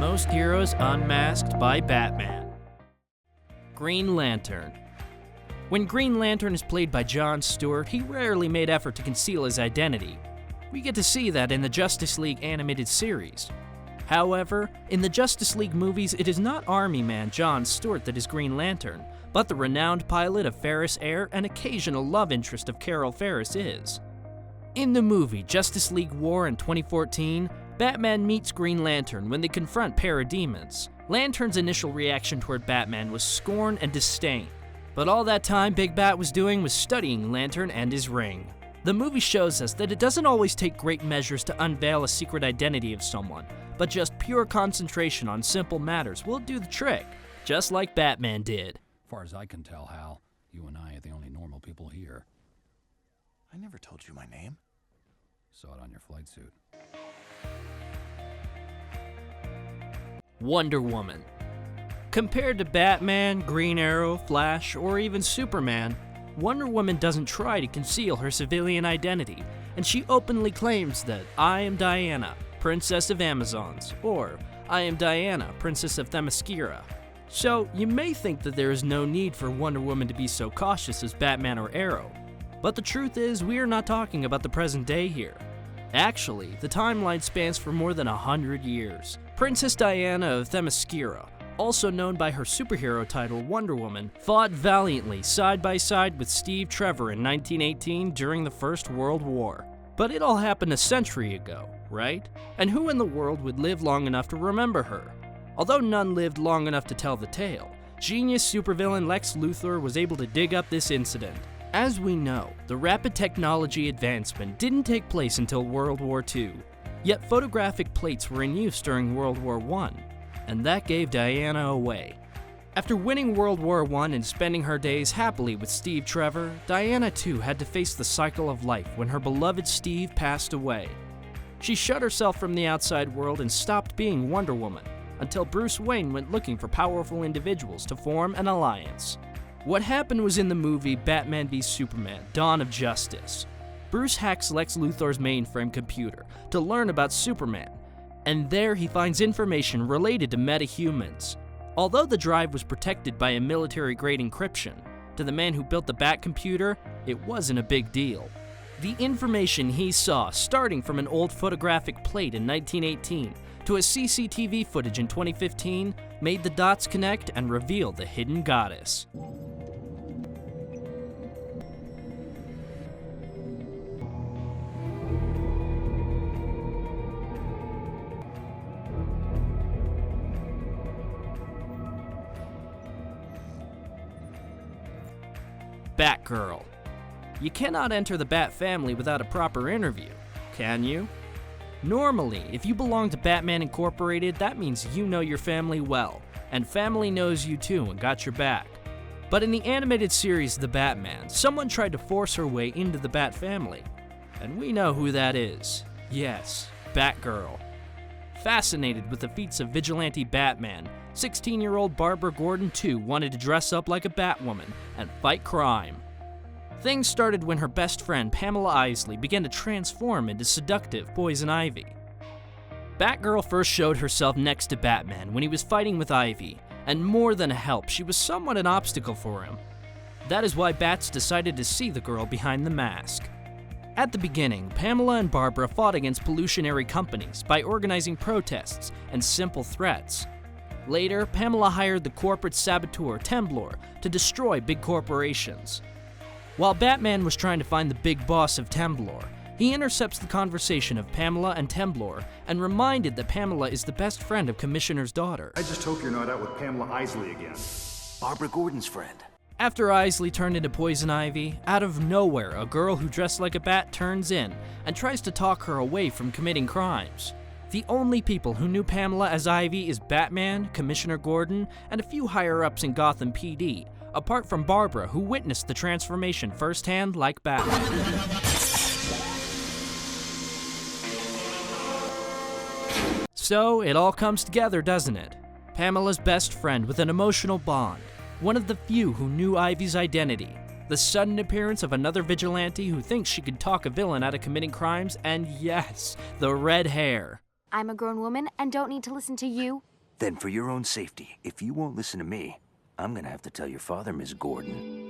Most heroes unmasked by Batman. Green Lantern. When Green Lantern is played by Jon Stewart, he rarely made effort to conceal his identity. We get to see that in the Justice League animated series. However, in the Justice League movies, it is not Army Man Jon Stewart that is Green Lantern, but the renowned pilot of Ferris Air and occasional love interest of Carol Ferris is. In the movie Justice League War in 2014, Batman meets Green Lantern when they confront parademons. Lantern's initial reaction toward Batman was scorn and disdain, but all that time Big Bat was doing was studying Lantern and his ring. The movie shows us that it doesn't always take great measures to unveil a secret identity of someone, but just pure concentration on simple matters will do the trick, just like Batman did. As far as I can tell, Hal, you and I are the only normal people here. I never told you my name. Saw it on your flight suit. Wonder Woman. Compared to Batman, Green Arrow, Flash, or even Superman, Wonder Woman doesn't try to conceal her civilian identity, and she openly claims that I am Diana, Princess of Amazons, or I am Diana, Princess of Themyscira. So you may think that there is no need for Wonder Woman to be so cautious as Batman or Arrow, but the truth is we are not talking about the present day here. Actually, the timeline spans for more than 100 years. Princess Diana of Themyscira, also known by her superhero title Wonder Woman, fought valiantly side by side with Steve Trevor in 1918 during the First World War. But it all happened a century ago, right? And who in the world would live long enough to remember her? Although none lived long enough to tell the tale, genius supervillain Lex Luthor was able to dig up this incident. As we know, the rapid technology advancement didn't take place until World War II, yet photographic plates were in use during World War I, and that gave Diana away. After winning World War I and spending her days happily with Steve Trevor, Diana too had to face the cycle of life when her beloved Steve passed away. She shut herself from the outside world and stopped being Wonder Woman, until Bruce Wayne went looking for powerful individuals to form an alliance. What happened was in the movie Batman v Superman: Dawn of Justice. Bruce hacks Lex Luthor's mainframe computer to learn about Superman, and there he finds information related to metahumans. Although the drive was protected by a military-grade encryption, to the man who built the Bat computer, it wasn't a big deal. The information he saw, starting from an old photographic plate in 1918 to a CCTV footage in 2015, made the dots connect and reveal the hidden goddess. Batgirl. You cannot enter the Bat family without a proper interview, can you? Normally, if you belong to Batman Incorporated, that means you know your family well, and family knows you too and got your back. But in the animated series The Batman, someone tried to force her way into the Bat family. And we know who that is. Yes, Batgirl. Fascinated with the feats of vigilante Batman, 16-year-old Barbara Gordon too wanted to dress up like a Batwoman and fight crime. Things started when her best friend Pamela Isley began to transform into seductive Poison Ivy. Batgirl first showed herself next to Batman when he was fighting with Ivy, and more than a help, she was somewhat an obstacle for him. That is why Bats decided to see the girl behind the mask. At the beginning, Pamela and Barbara fought against pollutionary companies by organizing protests and simple threats. Later, Pamela hired the corporate saboteur Temblor to destroy big corporations. While Batman was trying to find the big boss of Temblor, he intercepts the conversation of Pamela and Temblor and reminded that Pamela is the best friend of Commissioner's daughter. I just hope you're not out with Pamela Isley again. Barbara Gordon's friend. After Isley turned into Poison Ivy, out of nowhere, a girl who dressed like a bat turns in and tries to talk her away from committing crimes. The only people who knew Pamela as Ivy is Batman, Commissioner Gordon, and a few higher-ups in Gotham PD, apart from Barbara, who witnessed the transformation firsthand like Batman. So, it all comes together, doesn't it? Pamela's best friend with an emotional bond, one of the few who knew Ivy's identity, the sudden appearance of another vigilante who thinks she could talk a villain out of committing crimes, and yes, the red hair. I'm a grown woman and don't need to listen to you Then for your own safety, if you won't listen to me, I'm gonna have to tell your father, Miss Gordon.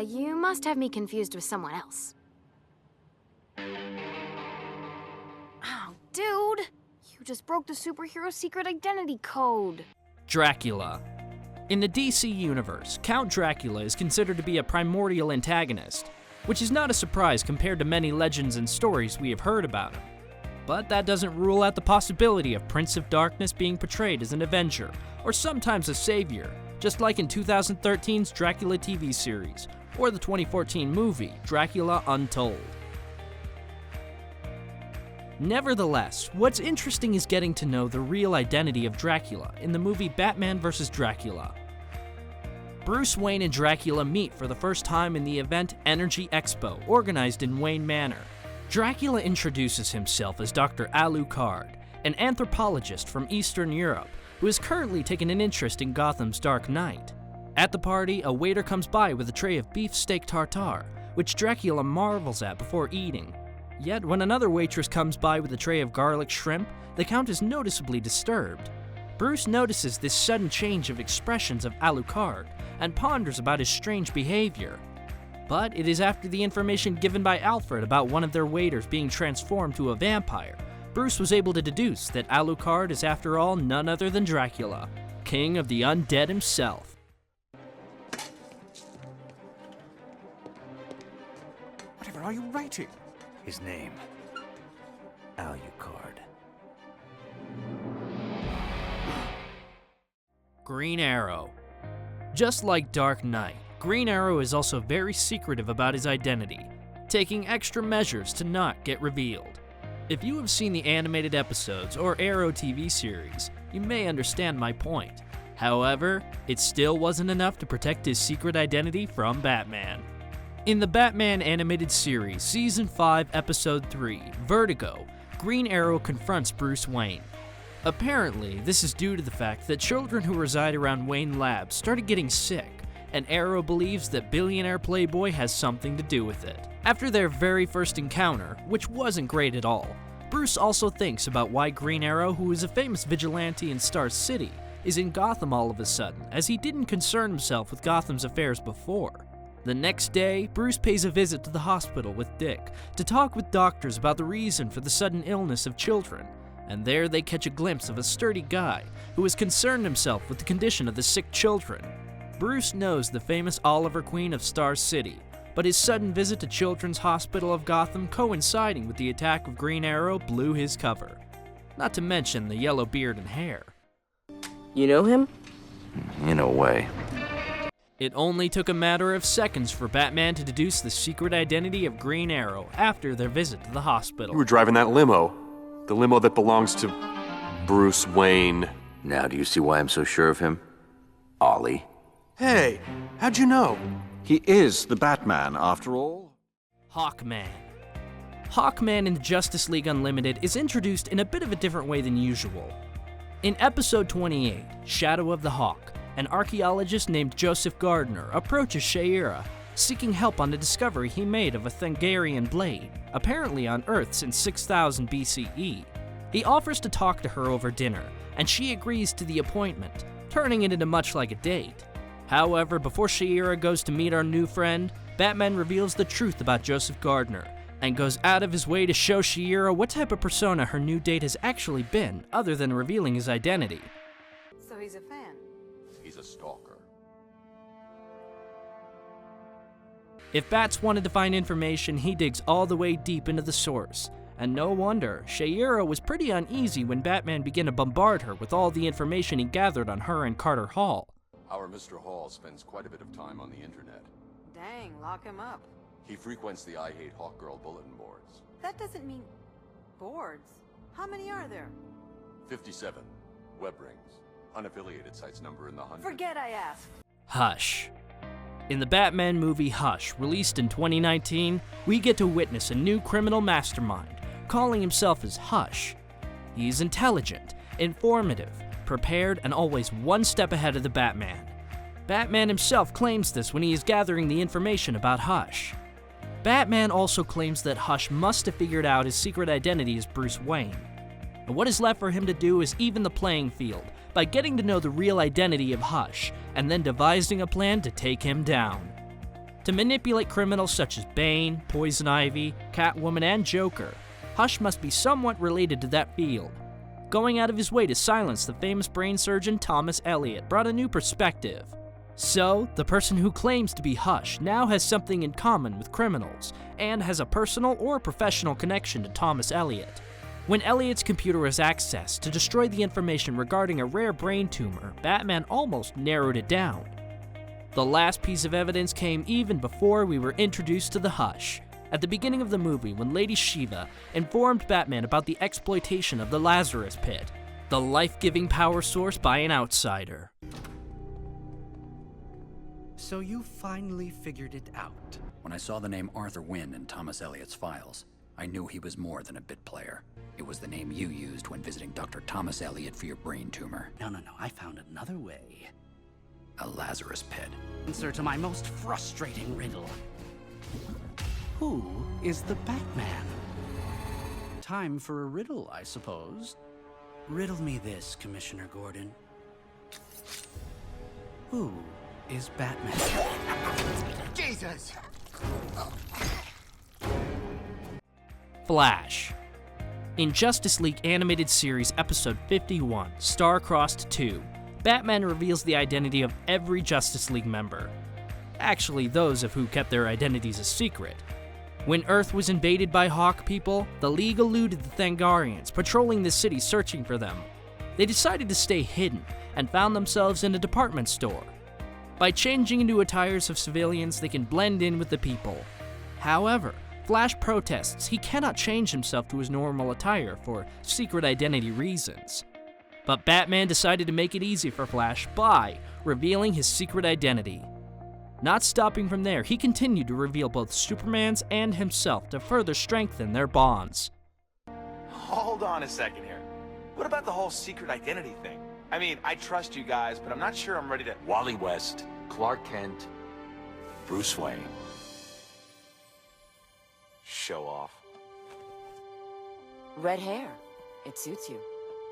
You must have me confused with someone else. Oh, dude! You just broke the superhero secret identity code. Dracula. In the DC universe, Count Dracula is considered to be a primordial antagonist, which is not a surprise compared to many legends and stories we have heard about him. But that doesn't rule out the possibility of Prince of Darkness being portrayed as an avenger, or sometimes a savior, just like in 2013's Dracula TV series, or the 2014 movie, Dracula Untold. Nevertheless, what's interesting is getting to know the real identity of Dracula in the movie Batman vs. Dracula. Bruce Wayne and Dracula meet for the first time in the event Energy Expo, organized in Wayne Manor. Dracula introduces himself as Dr. Alucard, an anthropologist from Eastern Europe who has currently taken an interest in Gotham's Dark Knight. At the party, a waiter comes by with a tray of beef steak tartare, which Dracula marvels at before eating. Yet when another waitress comes by with a tray of garlic shrimp, the Count is noticeably disturbed. Bruce notices this sudden change of expressions of Alucard and ponders about his strange behavior. But it is after the information given by Alfred about one of their waiters being transformed to a vampire, Bruce was able to deduce that Alucard is after all none other than Dracula, king of the undead himself. Whatever are you writing? His name. Alucard. Green Arrow. Just like Dark Knight, Green Arrow is also very secretive about his identity, taking extra measures to not get revealed. If you have seen the animated episodes or Arrow TV series, you may understand my point. However, it still wasn't enough to protect his secret identity from Batman. In the Batman animated series, Season 5, Episode 3, Vertigo, Green Arrow confronts Bruce Wayne. Apparently, this is due to the fact that children who reside around Wayne Labs started getting sick, and Arrow believes that billionaire playboy has something to do with it. After their very first encounter, which wasn't great at all, Bruce also thinks about why Green Arrow, who is a famous vigilante in Star City, is in Gotham all of a sudden, as he didn't concern himself with Gotham's affairs before. The next day, Bruce pays a visit to the hospital with Dick to talk with doctors about the reason for the sudden illness of children, and there they catch a glimpse of a sturdy guy who has concerned himself with the condition of the sick children. Bruce knows the famous Oliver Queen of Star City, but his sudden visit to Children's Hospital of Gotham coinciding with the attack of Green Arrow blew his cover. Not to mention the yellow beard and hair. You know him? In a way. It only took a matter of seconds for Batman to deduce the secret identity of Green Arrow after their visit to the hospital. You were driving that limo. The limo that belongs to Bruce Wayne. Now do you see why I'm so sure of him? Ollie. Hey, how'd you know? He is the Batman, after all. Hawkman. Hawkman in the Justice League Unlimited is introduced in a bit of a different way than usual. In episode 28, Shadow of the Hawk, an archaeologist named Joseph Gardner approaches Shayera, seeking help on the discovery he made of a Thangarian blade, apparently on Earth since 6000 BCE. He offers to talk to her over dinner, and she agrees to the appointment, turning it into much like a date. However, before Shayera goes to meet our new friend, Batman reveals the truth about Joseph Gardner, and goes out of his way to show Shayera what type of persona her new date has actually been, other than revealing his identity. So he's a fan. He's a stalker. If Bats wanted to find information, he digs all the way deep into the source. And no wonder, Shayera was pretty uneasy when Batman began to bombard her with all the information he gathered on her and Carter Hall. Our Mr. Hall spends quite a bit of time on the internet. Dang, lock him up. He frequents the I Hate Hawkgirl bulletin boards. That doesn't mean... boards? How many are there? 57. Web rings. Unaffiliated sites number in the hundreds. Forget I asked. Hush. In the Batman movie Hush, released in 2019, we get to witness a new criminal mastermind, calling himself as Hush. He's intelligent, informative, prepared, and always one step ahead of the Batman. Batman himself claims this when he is gathering the information about Hush. Batman also claims that Hush must have figured out his secret identity as Bruce Wayne. and what is left for him to do is even the playing field by getting to know the real identity of Hush, and then devising a plan to take him down. To manipulate criminals such as Bane, Poison Ivy, Catwoman, and Joker, Hush must be somewhat related to that field. Going out of his way to silence the famous brain surgeon Thomas Elliot brought a new perspective. So, the person who claims to be Hush now has something in common with criminals, and has a personal or professional connection to Thomas Elliot. When Elliot's computer was accessed to destroy the information regarding a rare brain tumor, Batman almost narrowed it down. The last piece of evidence came even before we were introduced to the Hush, at the beginning of the movie when Lady Shiva informed Batman about the exploitation of the Lazarus Pit, the life-giving power source by an outsider. So you finally figured it out. When I saw the name Arthur Wynn in Thomas Elliot's files, I knew he was more than a bit player. It was the name you used when visiting Dr. Thomas Elliot for your brain tumor. No, I found another way. A Lazarus Pit. Answer to my most frustrating riddle. Who is the Batman? Time for a riddle, I suppose. Riddle me this, Commissioner Gordon. Who is Batman? Jesus! Flash. In Justice League Animated Series Episode 51, Star-Crossed 2, Batman reveals the identity of every Justice League member. Actually, those of who kept their identities a secret. When Earth was invaded by Hawk people, the League eluded the Thangarians, patrolling the city searching for them. They decided to stay hidden, and found themselves in a department store. By changing into attires of civilians, they can blend in with the people. However, Flash protests he cannot change himself to his normal attire for secret identity reasons. But Batman decided to make it easy for Flash by revealing his secret identity. Not stopping from there, he continued to reveal both Superman's and himself to further strengthen their bonds. Hold on a second here. What about the whole secret identity thing? I mean, I trust you guys, but I'm not sure I'm ready to... Wally West, Clark Kent, Bruce Wayne. Show off. Red hair. It suits you.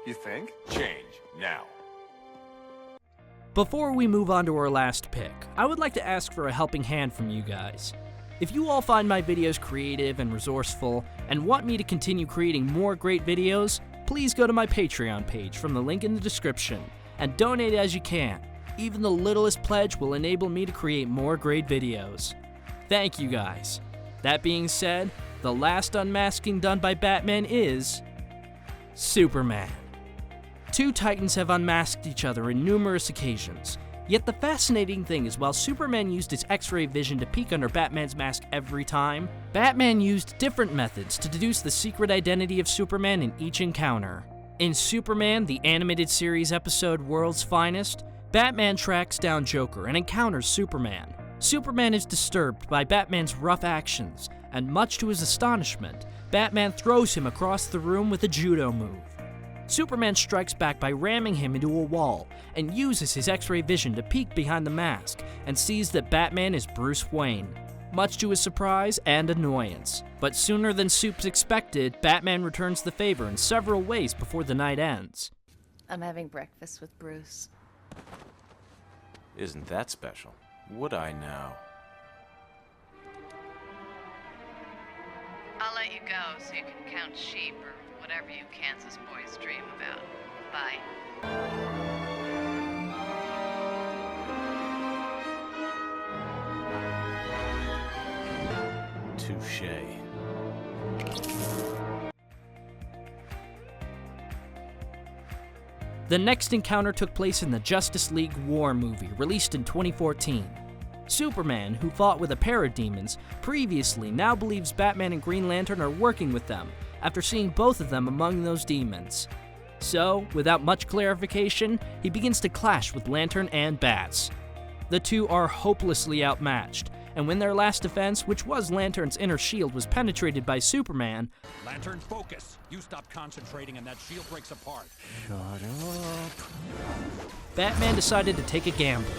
You think? Change, now. Before we move on to our last pick, I would like to ask for a helping hand from you guys. If you all find my videos creative and resourceful, and want me to continue creating more great videos, please go to my Patreon page from the link in the description, and donate as you can. Even the littlest pledge will enable me to create more great videos. Thank you guys. That being said, the last unmasking done by Batman is... Superman. Two Titans have unmasked each other in numerous occasions. Yet the fascinating thing is while Superman used his X-ray vision to peek under Batman's mask every time, Batman used different methods to deduce the secret identity of Superman in each encounter. In Superman, the animated series episode World's Finest, Batman tracks down Joker and encounters Superman. Superman is disturbed by Batman's rough actions, and much to his astonishment, Batman throws him across the room with a judo move. Superman strikes back by ramming him into a wall, and uses his X-ray vision to peek behind the mask, and sees that Batman is Bruce Wayne, much to his surprise and annoyance. But sooner than Supes expected, Batman returns the favor in several ways before the night ends. I'm having breakfast with Bruce. Isn't that special? Would I now? I'll let you go so you can count sheep or whatever you Kansas boys dream about. Bye. Touché. The next encounter took place in the Justice League War movie, released in 2014. Superman, who fought with a parademons, previously now believes Batman and Green Lantern are working with them, after seeing both of them among those demons. So, without much clarification, he begins to clash with Lantern and Bats. The two are hopelessly outmatched, and when their last defense, which was Lantern's inner shield, was penetrated by Superman... Lantern, focus! You stop concentrating and that shield breaks apart. Shut up. Batman decided to take a gamble.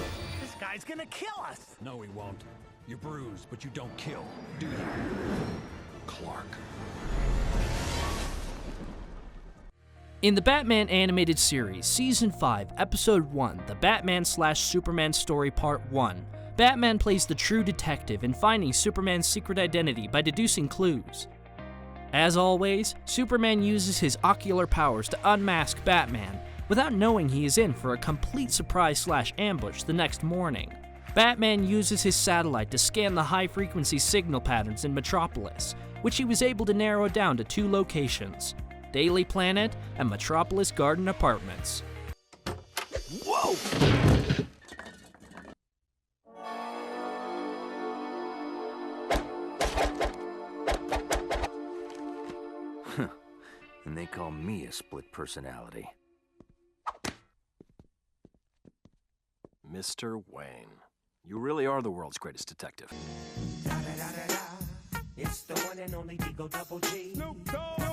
This guy's gonna kill us! No, he won't. You're bruised, but you don't kill, do you? Clark. In the Batman animated series, Season 5, Episode 1, The Batman/Superman Story Part 1, Batman plays the true detective in finding Superman's secret identity by deducing clues. As always, Superman uses his ocular powers to unmask Batman, without knowing he is in for a complete surprise/ambush the next morning. Batman uses his satellite to scan the high-frequency signal patterns in Metropolis, which he was able to narrow down to 2 locations, Daily Planet and Metropolis Garden Apartments. Whoa! And they call me a split personality. Mr. Wayne, you really are the world's greatest detective. It's the one and only Digo Double G. Snoop Dogg.